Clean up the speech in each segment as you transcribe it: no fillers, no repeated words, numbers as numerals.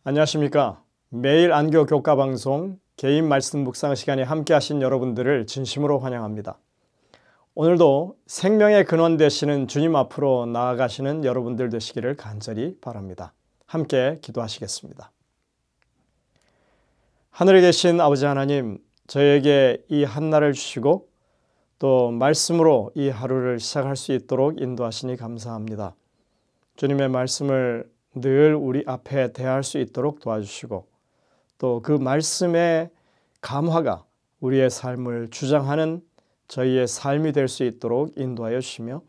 안녕하십니까. 매일 안교 교과 방송 개인 말씀 묵상 시간에 함께 하신 여러분들을 진심으로 환영합니다. 오늘도 생명의 근원 되시는 주님 앞으로 나아가시는 여러분들 되시기를 간절히 바랍니다. 함께 기도하시겠습니다. 하늘에 계신 아버지 하나님, 저에게 이 한날을 주시고 또 말씀으로 이 하루를 시작할 수 있도록 인도하시니 감사합니다. 주님의 말씀을 늘 우리 앞에 대할 수 있도록 도와주시고 또 그 말씀의 감화가 우리의 삶을 주장하는 저희의 삶이 될 수 있도록 인도하여 주시며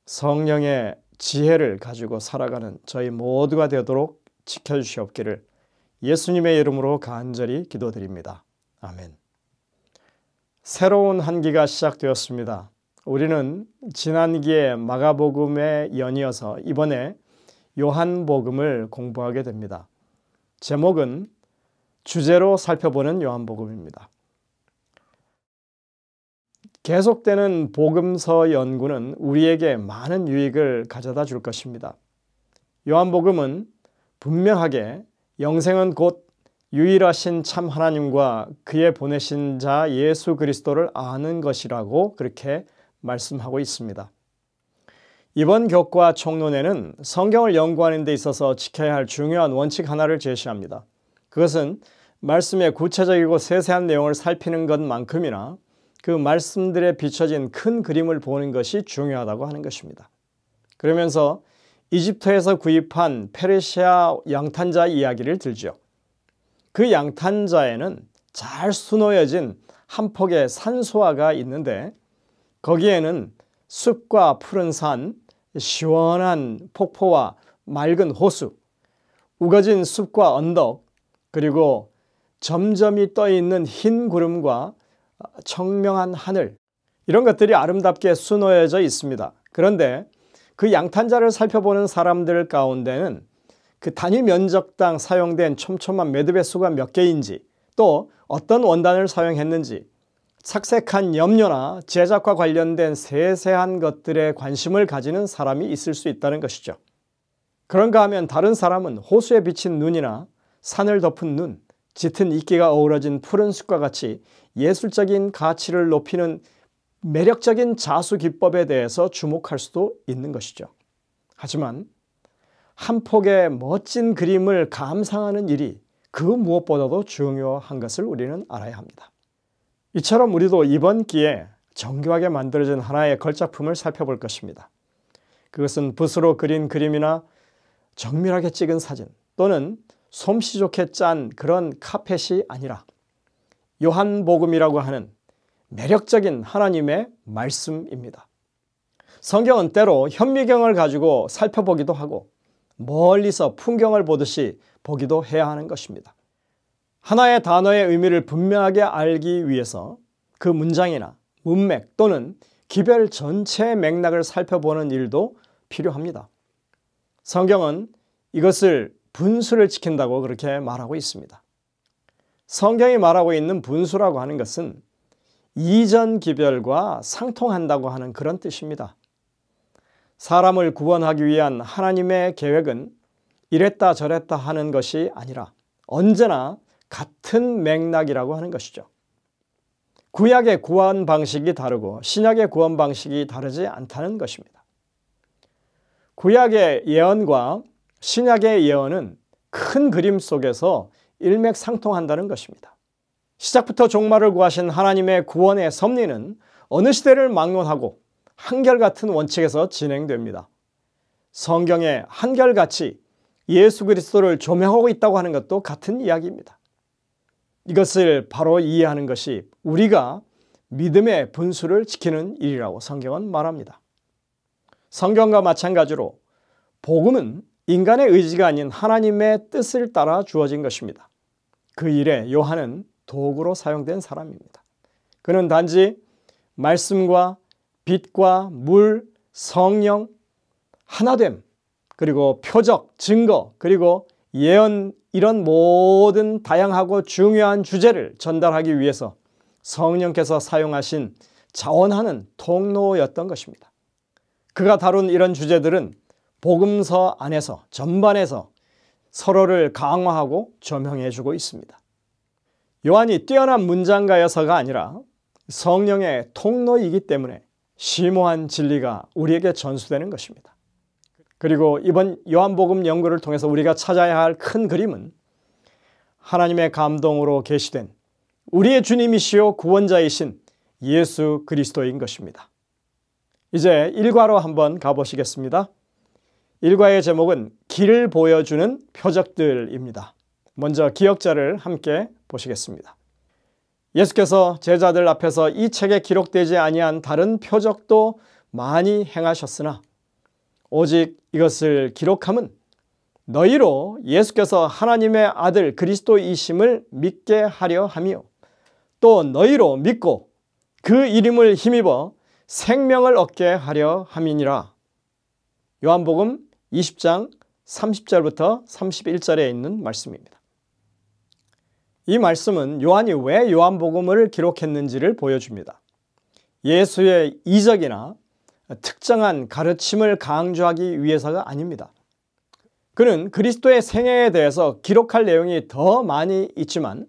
성령의 지혜를 가지고 살아가는 저희 모두가 되도록 지켜주시옵기를 예수님의 이름으로 간절히 기도드립니다. 아멘. 새로운 한 기가 시작되었습니다. 우리는 지난 기에 마가복음에 연이어서 이번에 요한복음을 공부하게 됩니다. 제목은 주제로 살펴보는 요한복음입니다. 계속되는 복음서 연구는 우리에게 많은 유익을 가져다 줄 것입니다. 요한복음은 분명하게 영생은 곧 유일하신 참 하나님과 그의 보내신 자 예수 그리스도를 아는 것이라고 그렇게 말씀하고 있습니다. 이번 교과 총론에는 성경을 연구하는 데 있어서 지켜야 할 중요한 원칙 하나를 제시합니다. 그것은 말씀의 구체적이고 세세한 내용을 살피는 것만큼이나 그 말씀들에 비춰진 큰 그림을 보는 것이 중요하다고 하는 것입니다. 그러면서 이집트에서 구입한 페르시아 양탄자 이야기를 들죠. 그 양탄자에는 잘 수놓여진 한 폭의 산소화가 있는데 거기에는 숲과 푸른 산, 시원한 폭포와 맑은 호수, 우거진 숲과 언덕, 그리고 점점이 떠있는 흰 구름과 청명한 하늘, 이런 것들이 아름답게 수놓여져 있습니다. 그런데 그 양탄자를 살펴보는 사람들 가운데는 그 단위 면적당 사용된 촘촘한 매듭의 수가 몇 개인지, 또 어떤 원단을 사용했는지, 착색한 염료나 제작과 관련된 세세한 것들에 관심을 가지는 사람이 있을 수 있다는 것이죠. 그런가 하면 다른 사람은 호수에 비친 눈이나 산을 덮은 눈, 짙은 이끼가 어우러진 푸른 숲과 같이 예술적인 가치를 높이는 매력적인 자수 기법에 대해서 주목할 수도 있는 것이죠. 하지만 한 폭의 멋진 그림을 감상하는 일이 그 무엇보다도 중요한 것을 우리는 알아야 합니다. 이처럼 우리도 이번 기회에 정교하게 만들어진 하나의 걸작품을 살펴볼 것입니다. 그것은 붓으로 그린 그림이나 정밀하게 찍은 사진 또는 솜씨 좋게 짠 그런 카펫이 아니라 요한복음이라고 하는 매력적인 하나님의 말씀입니다. 성경은 때로 현미경을 가지고 살펴보기도 하고 멀리서 풍경을 보듯이 보기도 해야 하는 것입니다. 하나의 단어의 의미를 분명하게 알기 위해서 그 문장이나 문맥 또는 기별 전체의 맥락을 살펴보는 일도 필요합니다. 성경은 이것을 분수를 지킨다고 그렇게 말하고 있습니다. 성경이 말하고 있는 분수라고 하는 것은 이전 기별과 상통한다고 하는 그런 뜻입니다. 사람을 구원하기 위한 하나님의 계획은 이랬다 저랬다 하는 것이 아니라 언제나 같은 맥락이라고 하는 것이죠. 구약의 구원 방식이 다르고 신약의 구원 방식이 다르지 않다는 것입니다. 구약의 예언과 신약의 예언은 큰 그림 속에서 일맥상통한다는 것입니다. 시작부터 종말을 구하신 하나님의 구원의 섭리는 어느 시대를 막론하고 한결같은 원칙에서 진행됩니다. 성경에 한결같이 예수 그리스도를 조명하고 있다고 하는 것도 같은 이야기입니다. 이것을 바로 이해하는 것이 우리가 믿음의 분수를 지키는 일이라고 성경은 말합니다. 성경과 마찬가지로 복음은 인간의 의지가 아닌 하나님의 뜻을 따라 주어진 것입니다. 그 일에 요한은 도구로 사용된 사람입니다. 그는 단지 말씀과 빛과 물, 성령, 하나됨, 그리고 표적, 증거, 그리고 예언, 이런 모든 다양하고 중요한 주제를 전달하기 위해서 성령께서 사용하신 자원하는 통로였던 것입니다. 그가 다룬 이런 주제들은 복음서 안에서 전반에서 서로를 강화하고 조명해 주고 있습니다. 요한이 뛰어난 문장가여서가 아니라 성령의 통로이기 때문에 심오한 진리가 우리에게 전수되는 것입니다. 그리고 이번 요한복음 연구를 통해서 우리가 찾아야 할 큰 그림은 하나님의 감동으로 계시된 우리의 주님이시요 구원자이신 예수 그리스도인 것입니다. 이제 일과로 한번 가보시겠습니다. 일과의 제목은 길을 보여주는 표적들입니다. 먼저 기억자를 함께 보시겠습니다. 예수께서 제자들 앞에서 이 책에 기록되지 아니한 다른 표적도 많이 행하셨으나 오직 이것을 기록함은 너희로 예수께서 하나님의 아들 그리스도이심을 믿게 하려 함이요 또 너희로 믿고 그 이름을 힘입어 생명을 얻게 하려 함이니라. 요한복음 20장 30절부터 31절에 있는 말씀입니다. 이 말씀은 요한이 왜 요한복음을 기록했는지를 보여줍니다. 예수의 이적이나 특정한 가르침을 강조하기 위해서가 아닙니다. 그는 그리스도의 생애에 대해서 기록할 내용이 더 많이 있지만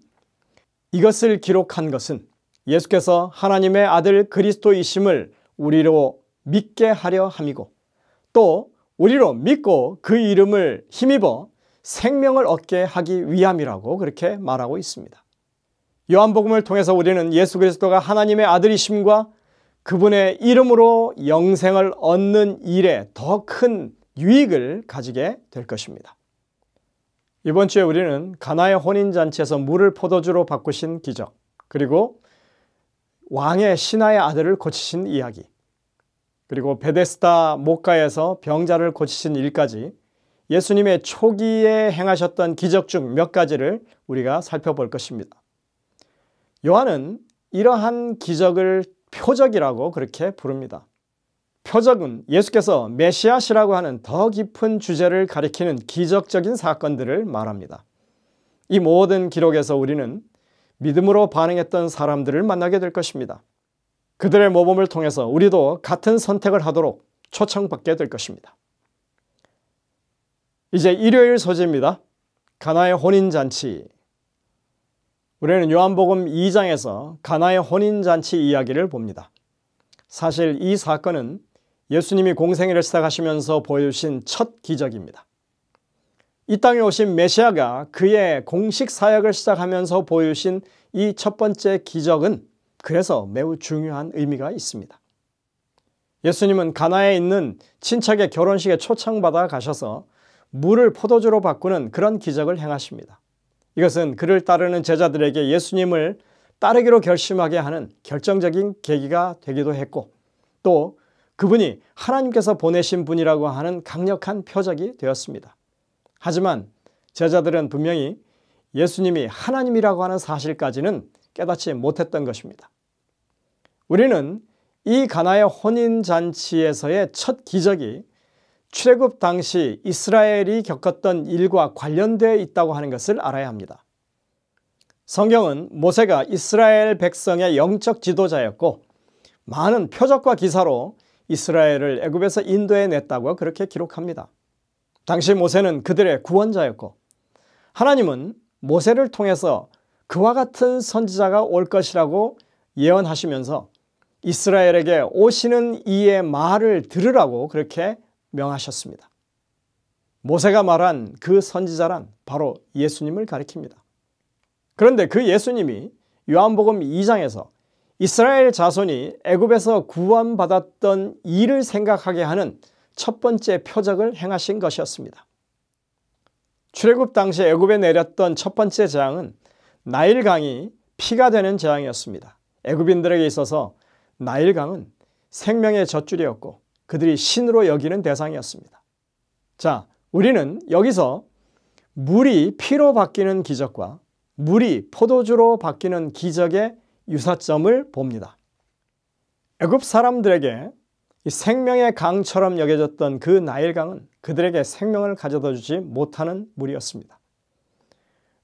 이것을 기록한 것은 예수께서 하나님의 아들 그리스도이심을 우리로 믿게 하려 함이고 또 우리로 믿고 그 이름을 힘입어 생명을 얻게 하기 위함이라고 그렇게 말하고 있습니다. 요한복음을 통해서 우리는 예수 그리스도가 하나님의 아들이심과 그분의 이름으로 영생을 얻는 일에 더 큰 유익을 가지게 될 것입니다. 이번 주에 우리는 가나의 혼인잔치에서 물을 포도주로 바꾸신 기적, 그리고 왕의 신하의 아들을 고치신 이야기, 그리고 베데스다 목가에서 병자를 고치신 일까지 예수님의 초기에 행하셨던 기적 중 몇 가지를 우리가 살펴볼 것입니다. 요한은 이러한 기적을 표적이라고 그렇게 부릅니다. 표적은 예수께서 메시아시라고 하는 더 깊은 주제를 가리키는 기적적인 사건들을 말합니다. 이 모든 기록에서 우리는 믿음으로 반응했던 사람들을 만나게 될 것입니다. 그들의 모범을 통해서 우리도 같은 선택을 하도록 초청받게 될 것입니다. 이제 일요일 소재입니다. 가나의 혼인잔치. 우리는 요한복음 2장에서 가나의 혼인잔치 이야기를 봅니다. 사실 이 사건은 예수님이 공생애를 시작하시면서 보여주신 첫 기적입니다. 이 땅에 오신 메시아가 그의 공식 사역을 시작하면서 보여주신 이 첫 번째 기적은 그래서 매우 중요한 의미가 있습니다. 예수님은 가나에 있는 친척의 결혼식에 초청받아 가셔서 물을 포도주로 바꾸는 그런 기적을 행하십니다. 이것은 그를 따르는 제자들에게 예수님을 따르기로 결심하게 하는 결정적인 계기가 되기도 했고 또 그분이 하나님께서 보내신 분이라고 하는 강력한 표적이 되었습니다. 하지만 제자들은 분명히 예수님이 하나님이라고 하는 사실까지는 깨닫지 못했던 것입니다. 우리는 이 가나의 혼인잔치에서의 첫 기적이 출애굽 당시 이스라엘이 겪었던 일과 관련되어 있다고 하는 것을 알아야 합니다. 성경은 모세가 이스라엘 백성의 영적 지도자였고 많은 표적과 기사로 이스라엘을 애굽에서 인도해냈다고 그렇게 기록합니다. 당시 모세는 그들의 구원자였고 하나님은 모세를 통해서 그와 같은 선지자가 올 것이라고 예언하시면서 이스라엘에게 오시는 이의 말을 들으라고 그렇게 명하셨습니다. 모세가 말한 그 선지자란 바로 예수님을 가리킵니다. 그런데 그 예수님이 요한복음 2장에서 이스라엘 자손이 애굽에서 구원받았던 일을 생각하게 하는 첫 번째 표적을 행하신 것이었습니다. 출애굽 당시 애굽에 내렸던 첫 번째 재앙은 나일강이 피가 되는 재앙이었습니다. 애굽인들에게 있어서 나일강은 생명의 젖줄이었고 그들이 신으로 여기는 대상이었습니다. 자, 우리는 여기서 물이 피로 바뀌는 기적과 물이 포도주로 바뀌는 기적의 유사점을 봅니다. 애굽 사람들에게 생명의 강처럼 여겨졌던 그 나일강은 그들에게 생명을 가져다 주지 못하는 물이었습니다.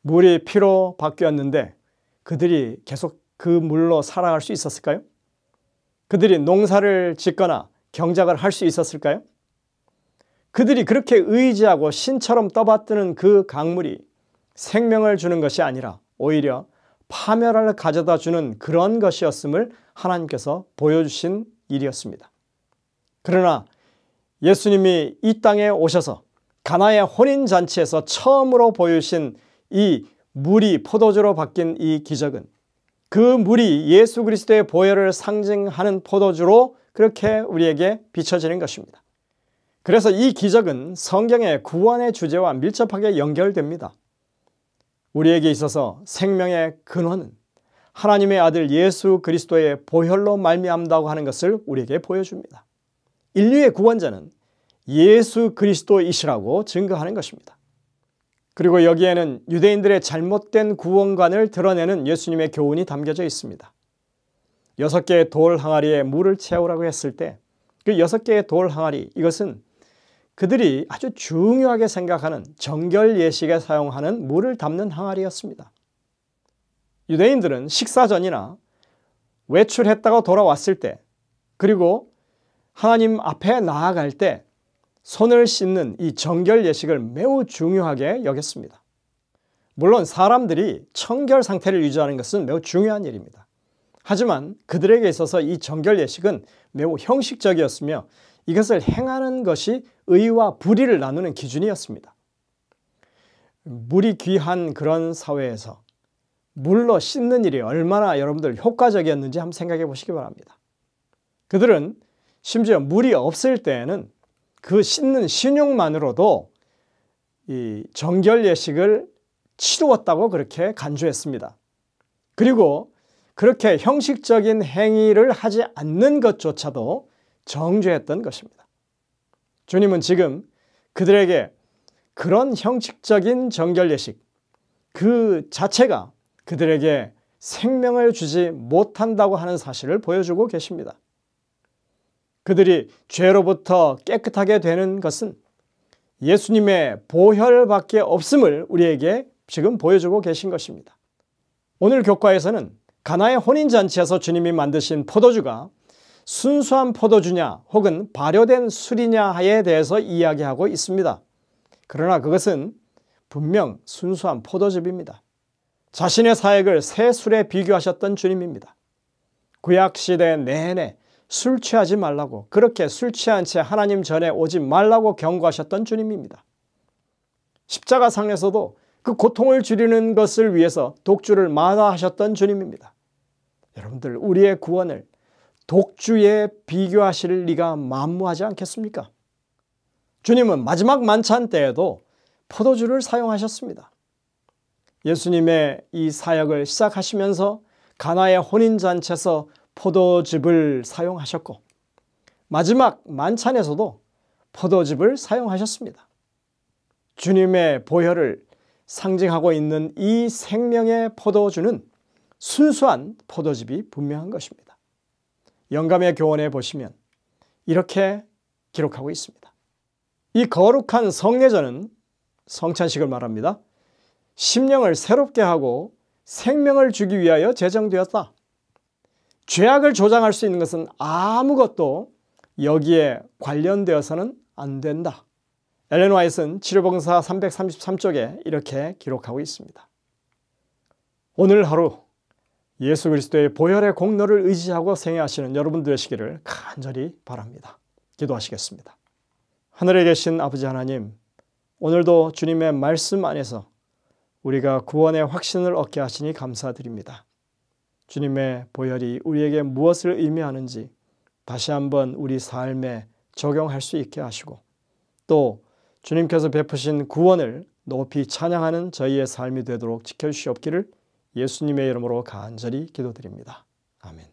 물이 피로 바뀌었는데 그들이 계속 그 물로 살아갈 수 있었을까요? 그들이 농사를 짓거나 경작을 할 수 있었을까요? 그들이 그렇게 의지하고 신처럼 떠받드는 그 강물이 생명을 주는 것이 아니라 오히려 파멸을 가져다 주는 그런 것이었음을 하나님께서 보여주신 일이었습니다. 그러나 예수님이 이 땅에 오셔서 가나의 혼인잔치에서 처음으로 보여주신 이 물이 포도주로 바뀐 이 기적은 그 물이 예수 그리스도의 보혈을 상징하는 포도주로 그렇게 우리에게 비춰지는 것입니다. 그래서 이 기적은 성경의 구원의 주제와 밀접하게 연결됩니다. 우리에게 있어서 생명의 근원은 하나님의 아들 예수 그리스도의 보혈로 말미암다고 하는 것을 우리에게 보여줍니다. 인류의 구원자는 예수 그리스도이시라고 증거하는 것입니다. 그리고 여기에는 유대인들의 잘못된 구원관을 드러내는 예수님의 교훈이 담겨져 있습니다. 6개의 돌 항아리에 물을 채우라고 했을 때 그 6개의 돌 항아리, 이것은 그들이 아주 중요하게 생각하는 정결 예식에 사용하는 물을 담는 항아리였습니다. 유대인들은 식사 전이나 외출했다가 돌아왔을 때, 그리고 하나님 앞에 나아갈 때 손을 씻는 이 정결 예식을 매우 중요하게 여겼습니다. 물론 사람들이 청결 상태를 유지하는 것은 매우 중요한 일입니다. 하지만 그들에게 있어서 이 정결 예식은 매우 형식적이었으며 이것을 행하는 것이 의와 불의를 나누는 기준이었습니다. 물이 귀한 그런 사회에서 물로 씻는 일이 얼마나 여러분들 효과적이었는지 한번 생각해 보시기 바랍니다. 그들은 심지어 물이 없을 때에는 그 씻는 신용만으로도 이 정결 예식을 치루었다고 그렇게 간주했습니다. 그리고 그렇게 형식적인 행위를 하지 않는 것조차도 정죄했던 것입니다. 주님은 지금 그들에게 그런 형식적인 정결 예식 그 자체가 그들에게 생명을 주지 못한다고 하는 사실을 보여주고 계십니다. 그들이 죄로부터 깨끗하게 되는 것은 예수님의 보혈밖에 없음을 우리에게 지금 보여주고 계신 것입니다. 오늘 교과에서는 가나의 혼인잔치에서 주님이 만드신 포도주가 순수한 포도주냐 혹은 발효된 술이냐에 대해서 이야기하고 있습니다. 그러나 그것은 분명 순수한 포도즙입니다. 자신의 사역을 새 술에 비교하셨던 주님입니다. 구약시대 내내 술 취하지 말라고, 그렇게 술 취한 채 하나님 전에 오지 말라고 경고하셨던 주님입니다. 십자가상에서도 그 고통을 줄이는 것을 위해서 독주를 마다하셨던 주님입니다. 여러분들, 우리의 구원을 독주에 비교하실 리가 만무하지 않겠습니까? 주님은 마지막 만찬 때에도 포도주를 사용하셨습니다. 예수님의 이 사역을 시작하시면서 가나의 혼인잔치에서 포도즙을 사용하셨고 마지막 만찬에서도 포도즙을 사용하셨습니다. 주님의 보혈을 상징하고 있는 이 생명의 포도주는 순수한 포도즙이 분명한 것입니다. 영감의 교훈에 보시면 이렇게 기록하고 있습니다. 이 거룩한 성례전은 성찬식을 말합니다. 심령을 새롭게 하고 생명을 주기 위하여 제정되었다. 죄악을 조장할 수 있는 것은 아무것도 여기에 관련되어서는 안 된다. 엘렌 화이트는 치료봉사 333쪽에 이렇게 기록하고 있습니다. 오늘 하루 예수 그리스도의 보혈의 공로를 의지하고 생애하시는 여러분 되시기를 간절히 바랍니다. 기도하시겠습니다. 하늘에 계신 아버지 하나님, 오늘도 주님의 말씀 안에서 우리가 구원의 확신을 얻게 하시니 감사드립니다. 주님의 보혈이 우리에게 무엇을 의미하는지 다시 한번 우리 삶에 적용할 수 있게 하시고 또 주님께서 베푸신 구원을 높이 찬양하는 저희의 삶이 되도록 지켜주시옵기를 예수님의 이름으로 간절히 기도드립니다. 아멘.